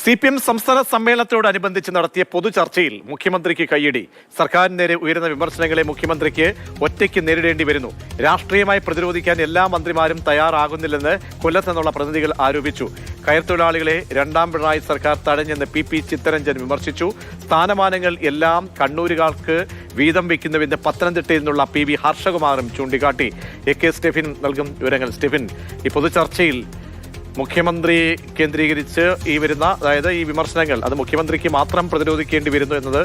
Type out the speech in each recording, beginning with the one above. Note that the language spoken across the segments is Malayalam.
CPM സംസ്ഥാന സമ്മേളനത്തോടനുബന്ധിച്ച് നടത്തിയ പൊതുചർച്ചയിൽ മുഖ്യമന്ത്രിക്ക് കയ്യടി. സർക്കാരിന് നേരെ ഉയരുന്ന വിമർശനങ്ങളെ മുഖ്യമന്ത്രിക്ക് ഒറ്റയ്ക്ക് നേരിടേണ്ടി വരുന്നു. രാഷ്ട്രീയമായി പ്രതിരോധിക്കാൻ എല്ലാ മന്ത്രിമാരും തയ്യാറാകുന്നില്ലെന്ന് കൊല്ലത്ത് നിന്നുള്ള പ്രതിനിധികൾ ആരോപിച്ചു. കയർത്തൊഴിലാളികളെ രണ്ടാം പിണറായി സർക്കാർ തടഞ്ഞെന്ന് PP ചിത്തരഞ്ജൻ വിമർശിച്ചു. സ്ഥാനമാനങ്ങൾ എല്ലാം കണ്ണൂരുകാർക്ക് വീതം വയ്ക്കുന്നുവെന്ന് പത്തനംതിട്ടയിൽ നിന്നുള്ള PV ഹർഷകുമാറും ചൂണ്ടിക്കാട്ടി. AK സ്റ്റെഫിൻ നൽകും വിവരങ്ങൾ. സ്റ്റെഫിൻ, ഈ പൊതുചർച്ചയിൽ മുഖ്യമന്ത്രി കേന്ദ്രീകരിച്ച് അതായത് ഈ വിമർശനങ്ങൾ അത് മുഖ്യമന്ത്രിക്ക് മാത്രം പ്രതിരോധിക്കേണ്ടി വരുന്നു എന്നത്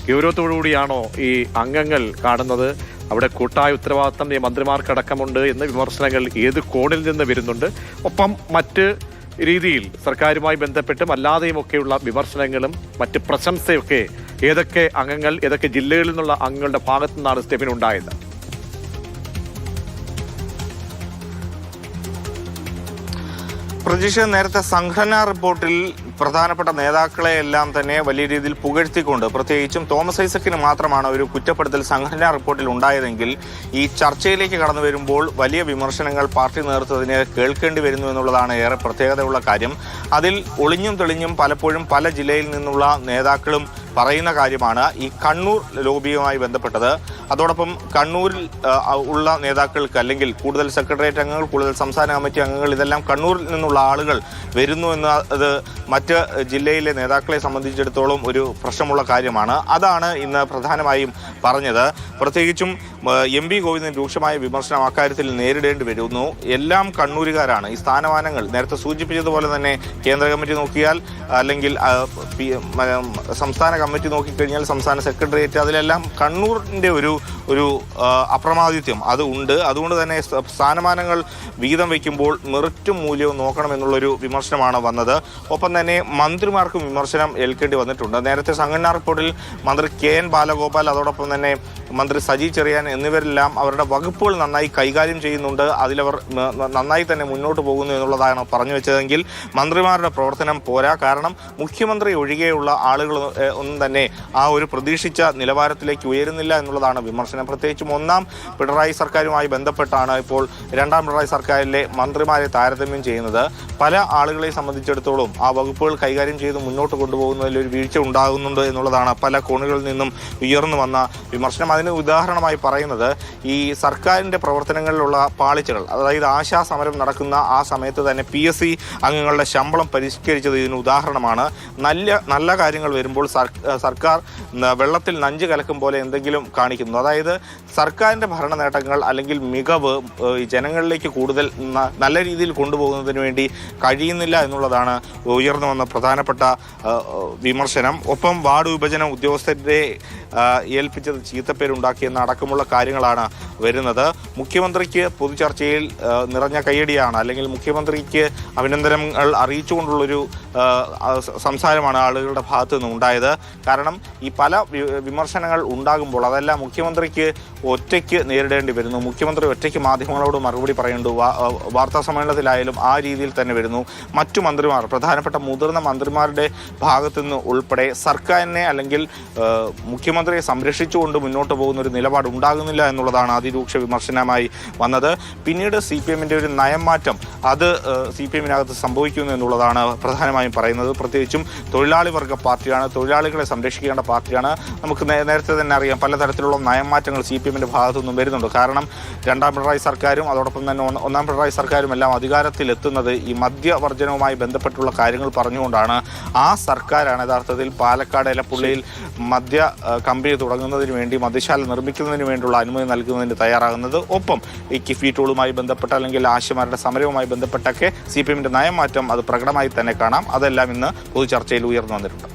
ഗൗരവത്തോടുകൂടിയാണോ ഈ അംഗങ്ങൾ കാണുന്നത്? അവിടെ കൂട്ടായ ഉത്തരവാദിത്തം ഈ മന്ത്രിമാർക്കടക്കമുണ്ട് എന്ന വിമർശനങ്ങൾ ഏത് കോണിൽ നിന്ന് വരുന്നുണ്ട്? ഒപ്പം മറ്റ് രീതിയിൽ സർക്കാരുമായി ബന്ധപ്പെട്ടും അല്ലാതെയും ഒക്കെയുള്ള വിമർശനങ്ങളും മറ്റ് പ്രശംസയൊക്കെ ഏതൊക്കെ അംഗങ്ങൾ, ഏതൊക്കെ ജില്ലകളിൽ നിന്നുള്ള അംഗങ്ങളുടെ ഭാഗത്തു നിന്നാണ് സ്റ്റെഫിൻ ഉണ്ടായത്? പ്രതീക്ഷ, നേരത്തെ സംഘടനാ റിപ്പോർട്ടിൽ പ്രധാനപ്പെട്ട നേതാക്കളെ എല്ലാം തന്നെ വലിയ രീതിയിൽ പുകഴ്ത്തിക്കൊണ്ട്, പ്രത്യേകിച്ചും തോമസ് ഐസക്കിന് മാത്രമാണ് ഒരു കുറ്റപ്പെടുത്തൽ സംഘടനാ റിപ്പോർട്ടിൽ ഉണ്ടായതെങ്കിൽ ഈ ചർച്ചയിലേക്ക് കടന്നു വരുമ്പോൾ വലിയ വിമർശനങ്ങൾ പാർട്ടി നേതൃത്വത്തിന് കേൾക്കേണ്ടി വരുന്നു എന്നുള്ളതാണ് ഏറെ പ്രത്യേകതയുള്ള കാര്യം. അതിൽ ഒളിഞ്ഞും തെളിഞ്ഞും പലപ്പോഴും പല ജില്ലയിൽ നിന്നുള്ള നേതാക്കളും പറയുന്ന കാര്യമാണ് ഈ കണ്ണൂർ ലോബിയുമായി ബന്ധപ്പെട്ടത്. അതോടൊപ്പം കണ്ണൂരിൽ ഉള്ള നേതാക്കൾക്ക്, അല്ലെങ്കിൽ കൂടുതൽ സെക്രട്ടേറിയറ്റ് അംഗങ്ങൾ, കൂടുതൽ സംസ്ഥാന കമ്മിറ്റി അംഗങ്ങൾ, ഇതെല്ലാം കണ്ണൂരിൽ നിന്നുള്ള ആളുകൾ വരുന്നു എന്നത് മറ്റ് ജില്ലയിലെ നേതാക്കളെ സംബന്ധിച്ചിടത്തോളം ഒരു പ്രശ്നമുള്ള കാര്യമാണ്. അതാണ് ഇന്ന് പ്രധാനമായും പറഞ്ഞത്. പ്രത്യേകിച്ചും MP ഗോവിന്ദൻ രൂക്ഷമായ വിമർശനം അക്കാര്യത്തിൽ നേരിടേണ്ടി വരുന്നു. എല്ലാം കണ്ണൂരുകാരാണ്. ഈ സ്ഥാനമാനങ്ങൾ നേരത്തെ സൂചിപ്പിച്ചതുപോലെ തന്നെ കേന്ദ്ര കമ്മിറ്റി നോക്കിയാൽ, അല്ലെങ്കിൽ സംസ്ഥാന കമ്മിറ്റി നോക്കിക്കഴിഞ്ഞാൽ, സംസ്ഥാന സെക്രട്ടേറിയറ്റ്, അതിലെല്ലാം കണ്ണൂരിൻ്റെ ഒരു അപ്രമാദിത്യം അത് ഉണ്ട്. അതുകൊണ്ട് തന്നെ സ്ഥാനമാനങ്ങൾ വീതം വയ്ക്കുമ്പോൾ മെറിറ്റും മൂല്യവും നോക്കണമെന്നുള്ളൊരു വിമർശനമാണ് വന്നത്. ഒപ്പം തന്നെ മന്ത്രിമാർക്കും വിമർശനം ഏൽക്കേണ്ടി വന്നിട്ടുണ്ട്. നേരത്തെ സംഘടനാ റിപ്പോർട്ടിൽ മന്ത്രി KN ബാലഗോപാൽ, അതോടൊപ്പം തന്നെ മന്ത്രി സജി ചെറിയാൻ എന്നിവരെല്ലാം അവരുടെ വകുപ്പുകൾ നന്നായി കൈകാര്യം ചെയ്യുന്നുണ്ട്, അതിലവർ നന്നായി തന്നെ മുന്നോട്ട് പോകുന്നു എന്നുള്ളതാണ് പറഞ്ഞു വെച്ചതെങ്കിൽ മന്ത്രിമാരുടെ പ്രവർത്തനം പോരാ. കാരണം മുഖ്യമന്ത്രി ഒഴികെയുള്ള ആളുകൾ ഒന്നും തന്നെ ആ ഒരു പ്രതീക്ഷിച്ച നിലവാരത്തിലേക്ക് ഉയരുന്നില്ല എന്നുള്ളതാണ് വിമർശനം. പ്രത്യേകിച്ചും ഒന്നാം പിണറായി സർക്കാരുമായി ബന്ധപ്പെട്ടാണ് ഇപ്പോൾ രണ്ടാം പിണറായി സർക്കാരിലെ മന്ത്രിമാരെ താരതമ്യം ചെയ്യുന്നത്. പല ആളുകളെ സംബന്ധിച്ചിടത്തോളം ആ വകുപ്പുകൾ കൈകാര്യം ചെയ്ത് മുന്നോട്ട് കൊണ്ടുപോകുന്നതിൽ ഒരു വീഴ്ച ഉണ്ടാകുന്നുണ്ട് എന്നുള്ളതാണ് പല കോണുകളിൽ നിന്നും ഉയർന്നു വന്ന വിമർശനം. അതിന് ഉദാഹരണമായി പറയുന്നത് ഈ സർക്കാരിൻ്റെ പ്രവർത്തനങ്ങളിലുള്ള പാളിച്ചകൾ, അതായത് ആശാ സമരം നടക്കുന്ന ആ സമയത്ത് തന്നെ PSC അംഗങ്ങളുടെ ശമ്പളം പരിഷ്കരിച്ചത് ഇതിന് ഉദാഹരണമാണ്. നല്ല കാര്യങ്ങൾ വരുമ്പോൾ സർക്കാർ വെള്ളത്തിൽ നഞ്ച് കലക്കും പോലെ എന്തെങ്കിലും കാണിക്കുന്നു. അതായത് സർക്കാരിൻ്റെ ഭരണ നേട്ടങ്ങൾ അല്ലെങ്കിൽ മികവ് ജനങ്ങളിലേക്ക് കൂടുതൽ നല്ല രീതിയിൽ കൊണ്ടുപോകുന്നതിന് വേണ്ടി കഴിയുന്നില്ല എന്നുള്ളതാണ് ഉയർന്നു വന്ന പ്രധാനപ്പെട്ട വിമർശനം. ഒപ്പം വാർഡ് വിഭജന ഉദ്യോഗസ്ഥരെ ഏൽപ്പിച്ചത് ചീത്തപ്പേരുണ്ടാക്കിയെന്ന അടക്കമുള്ള കാര്യങ്ങളാണ് വരുന്നത്. മുഖ്യമന്ത്രിക്ക് പൊതുചർച്ചയിൽ നിറഞ്ഞ കയ്യടിയാണ്, അല്ലെങ്കിൽ മുഖ്യമന്ത്രിക്ക് അഭിനന്ദനങ്ങൾ അറിയിച്ചുകൊണ്ടുള്ളൊരു സംസാരമാണ് ആളുകളുടെ ഭാഗത്തു നിന്ന് ഉണ്ടായത്. കാരണം ഈ പല വിമർശനങ്ങൾ ഉണ്ടാകുമ്പോൾ അതെല്ലാം മുഖ്യമന്ത്രിക്ക് ഒറ്റയ്ക്ക് നേരിടേണ്ടി വരുന്നു. മുഖ്യമന്ത്രി ഒറ്റയ്ക്ക് മാധ്യമങ്ങളോട് മറുപടി പറയേണ്ടു. വാർത്താ സമ്മേളനത്തിലായാലും ആ രീതിയിൽ തന്നെ വരുന്നു. മറ്റു മന്ത്രിമാർ, പ്രധാനപ്പെട്ട മുതിർന്ന മന്ത്രിമാരുടെ ഭാഗത്തു നിന്ന് ഉൾപ്പെടെ സർക്കാരിനെ അല്ലെങ്കിൽ മുഖ്യമന്ത്രിയെ സംരക്ഷിച്ചുകൊണ്ട് മുന്നോട്ട് പോകുന്ന ഒരു നിലപാട് ഉണ്ടാകുന്നില്ല എന്നുള്ളതാണ് അതിരൂക്ഷ വിമർശനമായി വന്നത്. പിന്നീട് CPMൻ്റെ ഒരു നയം മാറ്റം അത് CPMനകത്ത് സംഭവിക്കുന്നു എന്നുള്ളതാണ് പ്രധാനമായും പറയുന്നത്. പ്രത്യേകിച്ചും തൊഴിലാളി വർഗ പാർട്ടിയാണ്, തൊഴിലാളികളെ സംരക്ഷിക്കേണ്ട പാർട്ടിയാണ്. നമുക്ക് നേരത്തെ തന്നെ അറിയാം പലതരത്തിലുള്ള നയമാറ്റങ്ങൾ CPMൻ്റെ ഭാഗത്തു നിന്നും വരുന്നുണ്ട്. കാരണം രണ്ടാം പിണറായി സർക്കാരും അതോടൊപ്പം തന്നെ ഒന്നാം പിണറായി സർക്കാരും എല്ലാം അധികാരത്തിലെത്തുന്നത് ഈ മദ്യവർജനവുമായി ബന്ധപ്പെട്ടുള്ള കാര്യങ്ങൾ പറഞ്ഞുകൊണ്ടാണ്. ആ സർക്കാരാണ് യഥാർത്ഥത്തിൽ പാലക്കാട് എലപ്പുള്ളിയിൽ മദ്യ കമ്പനി തുടങ്ങുന്നതിന് വേണ്ടി, മദ്യശാല നിർമ്മിക്കുന്നതിന് വേണ്ടിയുള്ള അനുമതി നൽകുന്നതിന് തയ്യാറാകുന്നത്. ഒപ്പം ഈ കിഫ്ബി ടൂളുമായി ബന്ധപ്പെട്ട അല്ലെങ്കിൽ ആശമാരുടെ സമരവുമായി ബന്ധപ്പെട്ടൊക്കെ CPMൻ്റെ നയമാറ്റം അത് പ്രകടമായി തന്നെ കാണാം. അതെല്ലാം ഇന്ന് പൊതുചർച്ചയിൽ ഉയർന്നു വന്നിട്ടുണ്ട്.